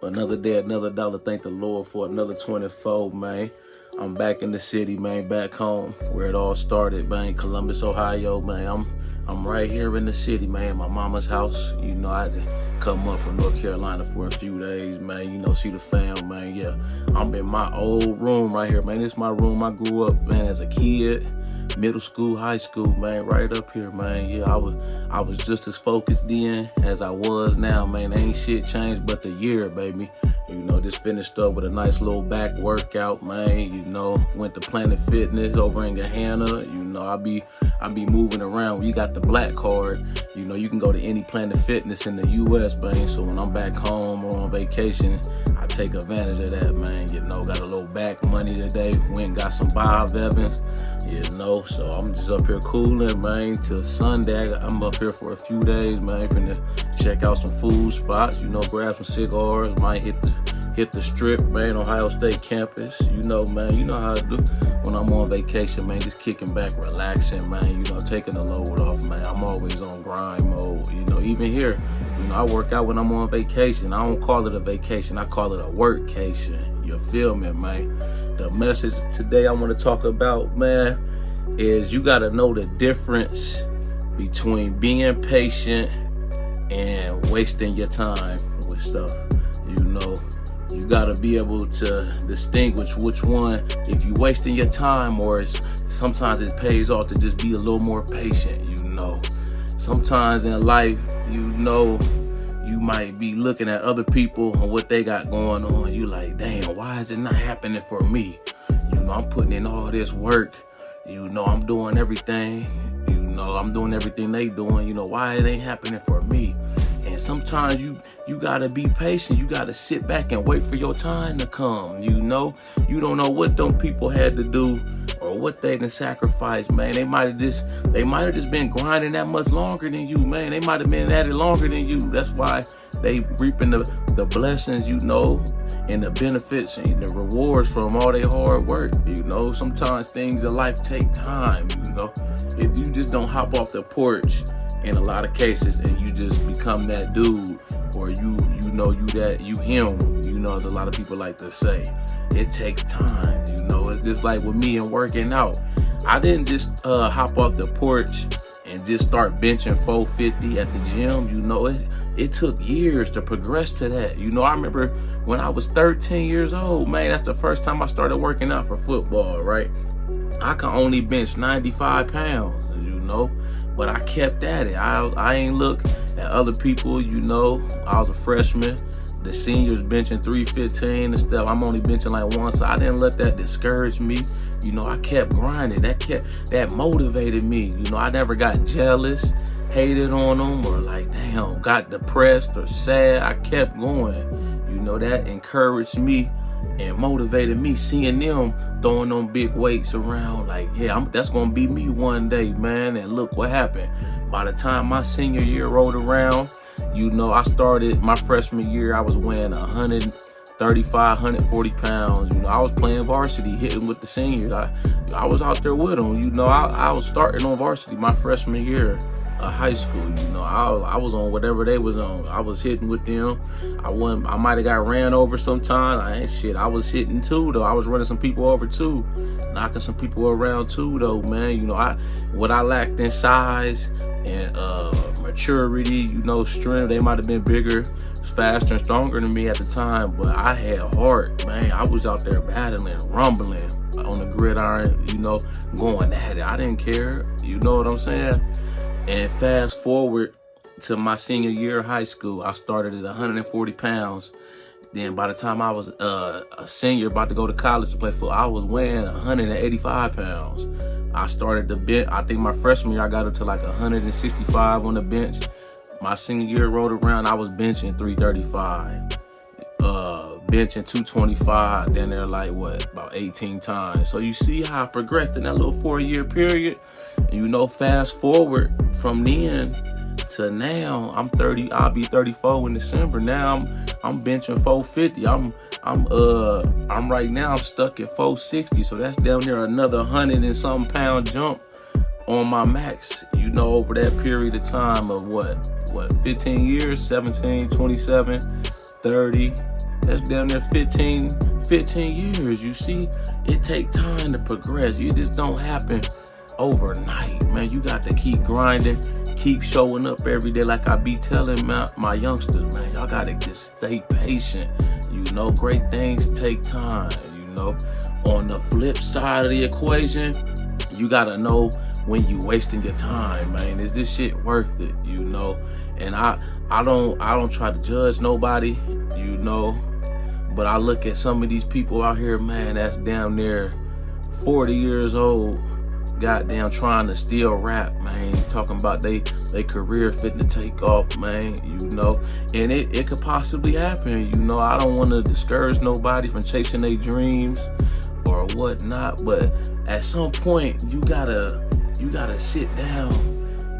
Another day, another dollar. Thank the Lord for another 24, man. I'm back in the city, man, back home where it all started, man, Columbus, Ohio, man. I'm right here in the city, man, my mama's house. You know, I had to come up from North Carolina for a few days, man, you know, see the fam, man, yeah. I'm in my old room right here, man. This is my room I grew up, man, as a kid. Middle school, high school, man, right up here, man. Yeah, I was just as focused then as I was now, man. Ain't shit changed but the year, baby. You know, just finished up with a nice little back workout, man. You know, went to Planet Fitness over in Gahanna. You know, I be moving around. When you got the black card, you know, you can go to any Planet Fitness in the U.S., man. So when I'm back home or on vacation, I take advantage of that, man. You know, got a little back money today. Went and got some Bob Evans, you know. So I'm just up here cooling, man, till Sunday. I'm up here for a few days, man. Finna check out some food spots, you know, grab some cigars, might hit the strip, man, Ohio State campus. You know, man, you know how I do when I'm on vacation, man, just kicking back, relaxing, man, you know, taking the load off, man. I'm always on grind mode, you know, even here, you know, I work out when I'm on vacation. I don't call it a vacation, I call it a workcation. You feel me, man? The message today I want to talk about, man, is you got to know the difference between being patient and wasting your time with stuff. You know, you got to be able to distinguish which one, if you wasting your time, or sometimes it pays off to just be a little more patient. You know, sometimes in life, you know, you might be looking at other people and what they got going on. You like, damn, why is it not happening for me? You know, I'm putting in all this work. You know, I'm doing everything. You know, I'm doing everything they doing. You know, why it ain't happening for me? And sometimes you gotta be patient. You gotta sit back and wait for your time to come. You know, you don't know what them people had to do or what they done sacrificed, man. They might have just been grinding that much longer than you, man. They might have been at it longer than you. That's why they reaping the blessings, you know, and the benefits and the rewards from all their hard work. You know, sometimes things in life take time. You know, if you just don't hop off the porch in a lot of cases and you just become that dude, or you him, you know, as a lot of people like to say, it takes time. You know, it's just like with me and working out. I didn't just hop off the porch and just start benching 450 at the gym. You know, it took years to progress to that. You know, I remember when I was 13 years old, man, that's the first time I started working out for football, right? I could only bench 95 pounds, you know, but I kept at it. I ain't look at other people, you know. I was a freshman. The seniors benching 315 and stuff. I'm only benching like one, so I didn't let that discourage me. You know, I kept grinding. That motivated me. You know, I never got jealous, hated on them, or like, damn, got depressed or sad. I kept going. You know, that encouraged me and motivated me, seeing them throwing them big weights around. Like, yeah, that's gonna be me one day, man. And look what happened. By the time my senior year rolled around, you know, I started my freshman year, I was weighing 135, 140 pounds. You know, I was playing varsity, hitting with the seniors. I was out there with them. You know, I was starting on varsity my freshman year of high school. You know, I was on whatever they was on. I was hitting with them. I might have got ran over sometime. I was hitting too, though. I was running some people over too, knocking some people around too, though, man. You know, what I lacked in size and maturity, you know, strength. They might have been bigger, faster, and stronger than me at the time, but I had heart, man. I was out there battling, rumbling on the gridiron, you know, going at it. I didn't care, you know what I'm saying? And fast forward to my senior year of high school, I started at 140 pounds. Then by the time I was a senior, about to go to college to play football, I was weighing 185 pounds. I started the bench. I think my freshman year, I got up to like 165 on the bench. My senior year rolled around, I was benching 335, benching 225. Then they're like, what, about 18 times. So you see how I progressed in that little 4-year period. And you know, fast forward from then to now, I'm 30. I'll be 34 in December. Now I'm benching 450. I'm right now, I'm stuck at 460. So that's down there another 100 and some pound jump on my max, you know, over that period of time of what, 15 years, 17, 27, 30, That's down there 15 years. You see, it take time to progress. You just don't happen overnight, man. You got to keep grinding, keep showing up every day. Like I be telling my youngsters, man, y'all gotta just stay patient. You know, great things take time. You know, on the flip side of the equation, you gotta know when you wasting your time, man. Is this shit worth it? You know, and I don't try to judge nobody, you know, but I look at some of these people out here, man, that's down there 40 years old, goddamn trying to still rap, man, talking about they career fitting to take off, man, you know, and it could possibly happen, you know. I don't want to discourage nobody from chasing their dreams or whatnot, but at some point you gotta sit down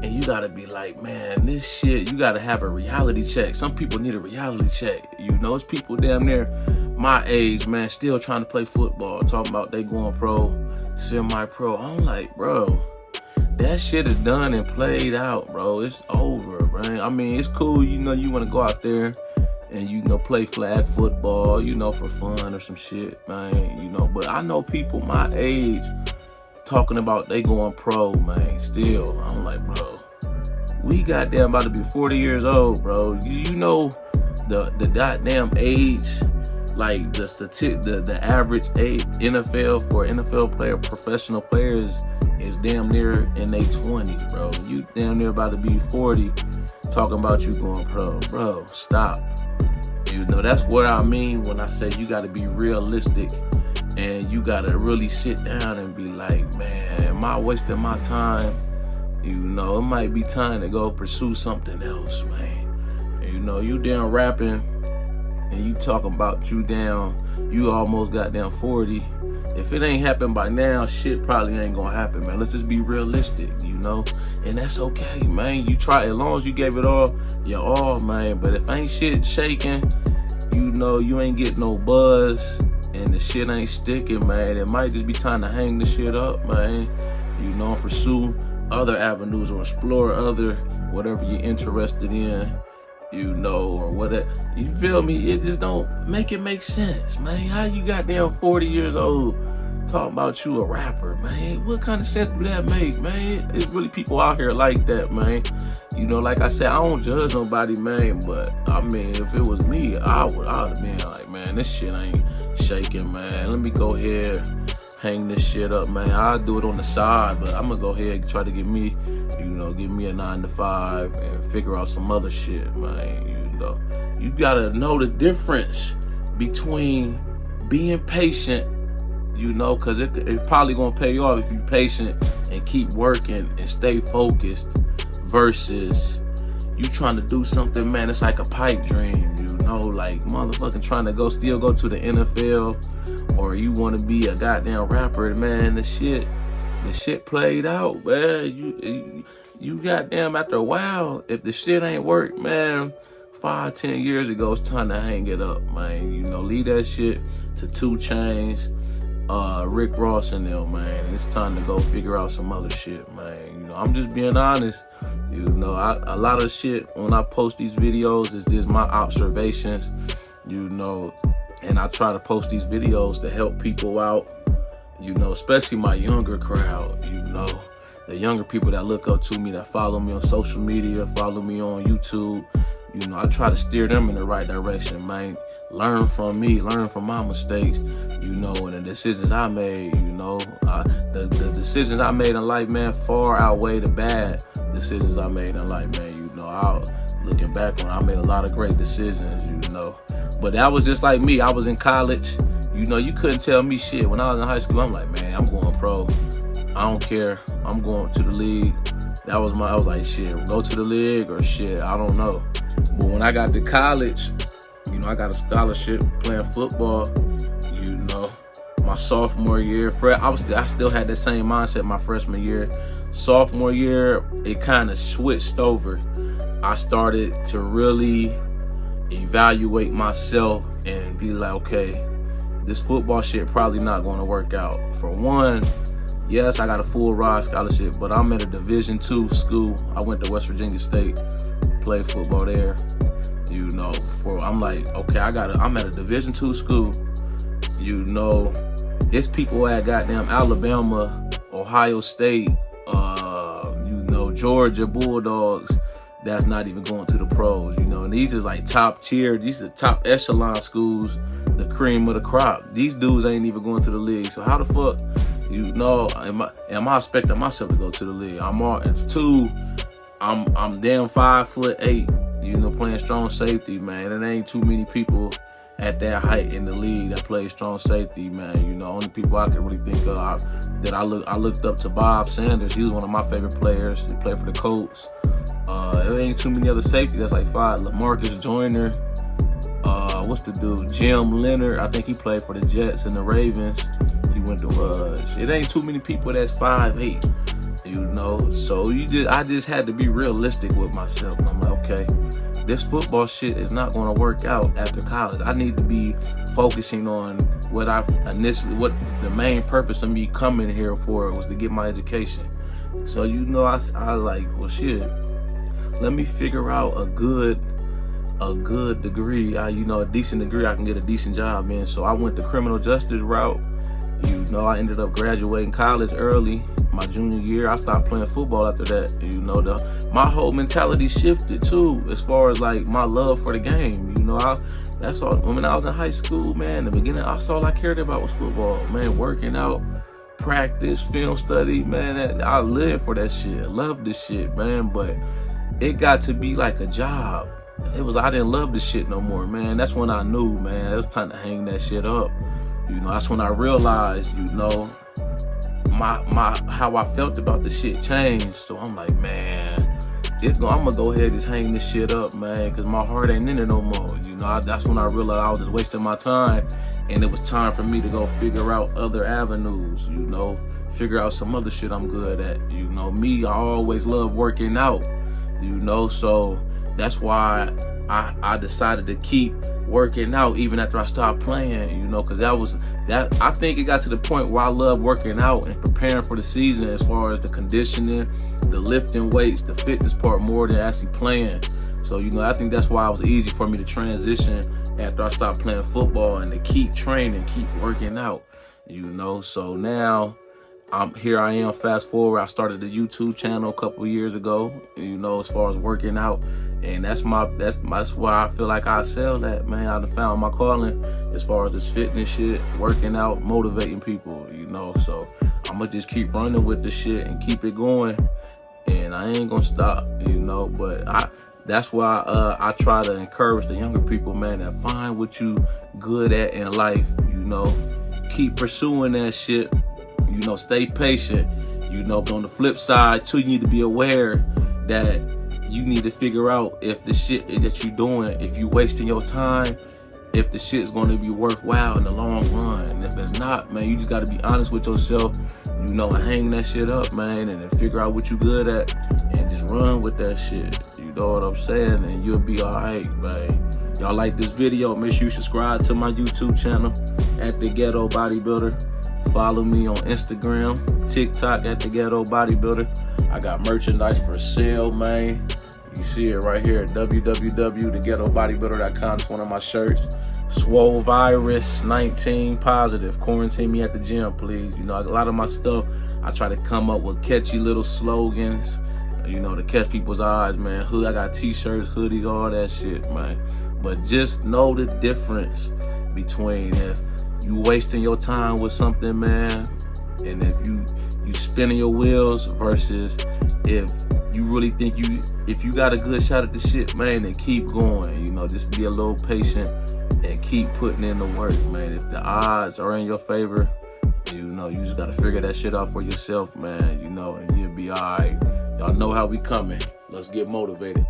and you gotta be like, man, this shit, you gotta have a reality check. Some people need a reality check, you know. It's people damn near my age, man, still trying to play football, talking about they going pro, semi-pro. I'm like, bro, that shit is done and played out, bro. It's over, man. I mean, it's cool, you know, you wanna go out there and, you know, play flag football, you know, for fun or some shit, man, you know. But I know people my age talking about they going pro, man, still. I'm like, bro, we goddamn about to be 40 years old, bro. You know the goddamn age, like the average age NFL for NFL player, professional players is damn near in their 20s, bro. You damn near about to be 40 talking about you going pro. Bro, stop. You know, that's what I mean when I say you gotta be realistic. And you gotta really sit down and be like, man, am I wasting my time? You know, it might be time to go pursue something else, man. You know, you down rapping and you talking about you almost got down 40. If it ain't happened by now, shit probably ain't gonna happen, man. Let's just be realistic, you know? And that's okay, man. You try, as long as you gave it all, your all, man. But if ain't shit shaking, you know, you ain't getting no buzz, and the shit ain't sticking, man, it might just be time to hang the shit up, man. You know, pursue other avenues or explore other, whatever you're interested in, you know, or whatever. You feel me? It just don't make sense, man. How you goddamn 40 years old talking about you a rapper, man? What kind of sense do that make, man? It's really people out here like that, man. You know, like I said, I don't judge nobody, man, but I mean, if it was me, I would have been like, man, this shit ain't shaking, man. Let me go ahead, hang this shit up, man. I'll do it on the side, but I'm gonna go ahead and try to give me a 9-to-5 and figure out some other shit, man. You know, you gotta know the difference between being patient, you know, because it's probably gonna pay off if you're patient and keep working and stay focused, versus you trying to do something, man, it's like a pipe dream, you know, like motherfucking trying to still go to the NFL, or you want to be a goddamn rapper, man. The shit played out, man. You goddamn, after a while, if the shit ain't work, man, 5-10 years ago, it's time to hang it up, man. You know, leave that shit to 2 Chainz, Rick Ross and them, man. It's time to go figure out some other shit, man. You know, I'm just being honest. You know, a lot of shit when I post these videos is just my observations, you know, and I try to post these videos to help people out, you know, especially my younger crowd, you know, the younger people that look up to me, that follow me on social media, follow me on YouTube. You know, I try to steer them in the right direction, man. Learn from me, learn from my mistakes, you know, and the decisions I made, you know. The decisions I made in life, man, far outweigh the bad decisions I made in life, man. You know, looking back on, I made a lot of great decisions, you know. But that was just like me. I was in college, you know, you couldn't tell me shit. When I was in high school, I'm like, man, I'm going pro. I don't care. I'm going to the league. I was like, shit, go to the league or shit, I don't know. But when I got to college, you know, I got a scholarship playing football, you know. My sophomore year, I still had that same mindset my freshman year. Sophomore year, it kind of switched over. I started to really evaluate myself and be like, okay, this football shit probably not going to work out. For one, yes, I got a full ride scholarship, but I'm at a Division II school. I went to West Virginia State, played football there. You know, I'm like, okay, I'm at a Division II school. You know, it's people at goddamn Alabama, Ohio State, Georgia Bulldogs that's not even going to the pros, you know. And these is like top tier, these are top echelon schools, the cream of the crop. These dudes ain't even going to the league. So how the fuck, you know, am I expecting myself to go to the league? I'm damn 5'8", you know, playing strong safety, man. There ain't too many people at that height in the league that play strong safety, man. You know, only people I can really think of I looked up to Bob Sanders. He was one of my favorite players. He played for the Colts. There ain't too many other safeties that's like 5. LaMarcus Joyner. What's the dude? Jim Leonard. I think he played for the Jets and the Ravens. He went to It ain't too many people that's 5'8". You know, so I just had to be realistic with myself. I'm like, okay, this football shit is not going to work out after college. I need to be focusing on what the main purpose of me coming here for was to get my education. So, you know, I like, well, shit, let me figure out a good degree, a decent degree I can get a decent job in. So I went the criminal justice route. You know, I ended up graduating college early. My junior year, I stopped playing football after that. You know, my whole mentality shifted too, as far as like my love for the game. You know, that's all. When I was in high school, man, in the beginning, that's all I cared about was football, man. Working out, practice, film study, man. I lived for that shit. I loved this shit, man. But it got to be like a job. I didn't love this shit no more, man. That's when I knew, man, it was time to hang that shit up. You know, that's when I realized, you know, how I felt about the shit changed. So I'm like, man, I'm gonna go ahead and just hang this shit up, man, because my heart ain't in it no more. You know, that's when I realized I was just wasting my time, and it was time for me to go figure out other avenues, you know, figure out some other shit I'm good at. You know, me, I always love working out, you know, so that's why I decided to keep working out even after I stopped playing, you know, because I think it got to the point where I love working out and preparing for the season, as far as the conditioning, the lifting weights, the fitness part, more than actually playing. So, you know, I think that's why it was easy for me to transition after I stopped playing football and to keep training, keep working out, you know. So now here I am, fast forward, I started a YouTube channel a couple of years ago, you know, as far as working out. And that's why I feel like I sell that, man. I found my calling as far as this fitness shit, working out, motivating people, you know. So I'm gonna just keep running with the shit and keep it going, and I ain't gonna stop, you know. But that's why I try to encourage the younger people, man, that find what you good at in life, you know. Keep pursuing that shit, you know. Stay patient, you know. But on the flip side too, you need to be aware that you need to figure out if the shit that you're doing, if you wasting your time, if the shit's going to be worthwhile in the long run. And if it's not, man, you just got to be honest with yourself, you know, and hang that shit up, man, and then figure out what you good at and just run with that shit. You know what I'm saying? And you'll be all right, man. Y'all like this video, make sure you subscribe to my YouTube channel at The Ghetto Bodybuilder. Follow me on Instagram, TikTok at The Ghetto Bodybuilder. I got merchandise for sale, man. You see it right here at www.theghettobodybuilder.com. It's one of my shirts. Swole virus 19 positive. Quarantine me at the gym, please. You know, a lot of my stuff, I try to come up with catchy little slogans, you know, to catch people's eyes, man. I got t-shirts, hoodies, all that shit, man. But just know the difference between if you wasting your time with something, man, and if you spinning your wheels, versus if you really think if you got a good shot at the shit, man, then keep going. You know, just be a little patient and keep putting in the work, man. If the odds are in your favor, you know, you just gotta figure that shit out for yourself, man, you know, and you'll be all right. Y'all know how we coming. Let's get motivated.